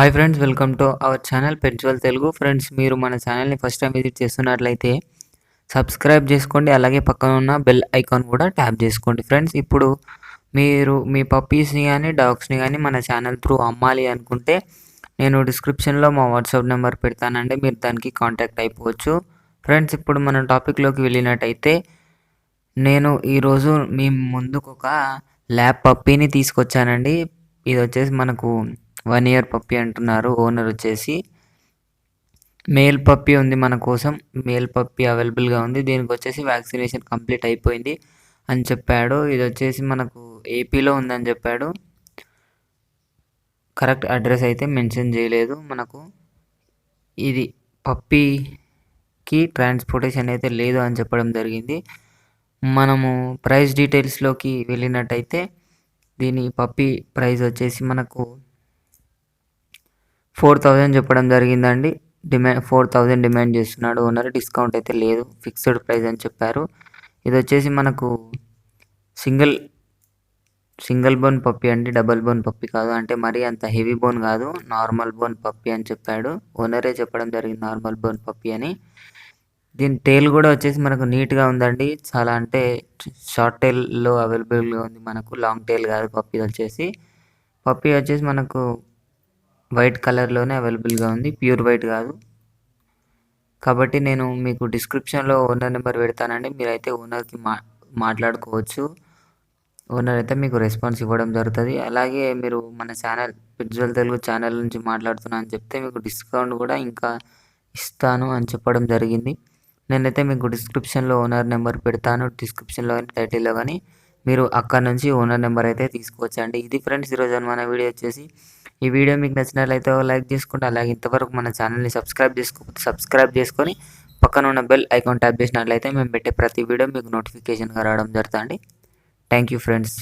Hi friends, welcome to our channel పెంచువల్ Telugu. Friends, మీరు మన ఛానల్ని ఫస్ట్ టైం విజిట్ చేస్తున్నట్లయితే సబ్స్క్రైబ్ చేసుకోండి. అలాగే పక్కన ఉన్న బెల్ ఐకాన్ కూడా ట్యాప్ చేసుకోండి. ఫ్రెండ్స్, ఇప్పుడు మీరు మీ పప్పీస్ని కానీ డాగ్స్ని కానీ మన ఛానల్ త్రూ అమ్మాలి అనుకుంటే నేను డిస్క్రిప్షన్లో మా వాట్సాప్ నెంబర్ పెడతానండి, మీరు దానికి కాంటాక్ట్ అయిపోవచ్చు. ఫ్రెండ్స్, ఇప్పుడు మనం టాపిక్లోకి వెళ్ళినట్టయితే నేను ఈరోజు మీ ముందుకు ఒక ల్యాబ్ పప్పీని తీసుకొచ్చానండి. ఇది వచ్చేసి మనకు 1 ఇయర్ పప్పీ అంటున్నారు ఓనర్ వచ్చేసి. మేల్ పప్పీ ఉంది మన కోసం, మేల్ పప్పీ అవైలబుల్గా ఉంది. దీనికి వచ్చేసి వ్యాక్సినేషన్ కంప్లీట్ అయిపోయింది అని చెప్పాడు. ఇది వచ్చేసి మనకు ఏపీలో ఉందని చెప్పాడు. కరెక్ట్ అడ్రస్ అయితే మెన్షన్ చేయలేదు మనకు. ఇది పప్పీకి ట్రాన్స్పోర్టేషన్ అయితే లేదు అని చెప్పడం జరిగింది. మనము ప్రైస్ డీటెయిల్స్లోకి వెళ్ళినట్టయితే దీని పప్పీ ప్రైస్ వచ్చేసి మనకు 4,000 చెప్పడం జరిగిందండి. 4,000 డిమాండ్ చేస్తున్నాడు ఓనర్. డిస్కౌంట్ అయితే లేదు, ఫిక్స్డ్ ప్రైస్ అని చెప్పారు. ఇది వచ్చేసి మనకు సింగిల్ బోన్ పప్పీ అండి, డబల్ బోన్ పప్పీ కాదు. అంటే మరీ అంత హెవీ బోన్ కాదు, నార్మల్ బోన్ పప్పీ అని చెప్పాడు ఓనరే చెప్పడం జరిగింది, నార్మల్ బోన్ పప్పీ అని. దీని టైల్ కూడా వచ్చేసి మనకు నీట్గా ఉందండి, చాలా అంటే షార్ట్ టైల్లో అవైలబుల్గా ఉంది మనకు, లాంగ్ టైల్ కాదు. పప్పీ వచ్చేసి మనకు వైట్ కలర్లోనే అవైలబుల్గా ఉంది, ప్యూర్ వైట్ కాదు. కాబట్టి నేను మీకు డిస్క్రిప్షన్లో ఓనర్ నెంబర్ పెడతానండి, మీరైతే ఓనర్కి మాట్లాడుకోవచ్చు. ఓనర్ అయితే మీకు రెస్పాన్స్ ఇవ్వడం జరుగుతుంది. అలాగే మీరు మన ఛానల్ పెంచువల్ తెలుగు ఛానల్ నుంచి మాట్లాడుతున్నా అని చెప్తే మీకు డిస్కౌంట్ కూడా ఇంకా ఇస్తాను అని చెప్పడం జరిగింది. నేనైతే మీకు డిస్క్రిప్షన్లో ఓనర్ నెంబర్ పెడతాను, డిస్క్రిప్షన్లో కానీ టైటిల్లో కానీ మీరు అక్కడ నుంచి ఓనర్ నెంబర్ అయితే తీసుకోవచ్చండి. ఇది ఫ్రెండ్స్ ఈరోజు మన వీడియో వచ్చేసి. ఈ వీడియో మీకు నచ్చినట్లయితే లైక్ చేసుకుంటే, అలాగే ఇంతవరకు మన ఛానల్ని సబ్స్క్రైబ్ చేసుకొని పక్కన ఉన్న బెల్ ఐకాన్ ట్యాప్ చేసినట్లయితే మేము పెట్టే ప్రతి వీడియో మీకు నోటిఫికేషన్గా రావడం జరుగుతుంది. Thank you friends.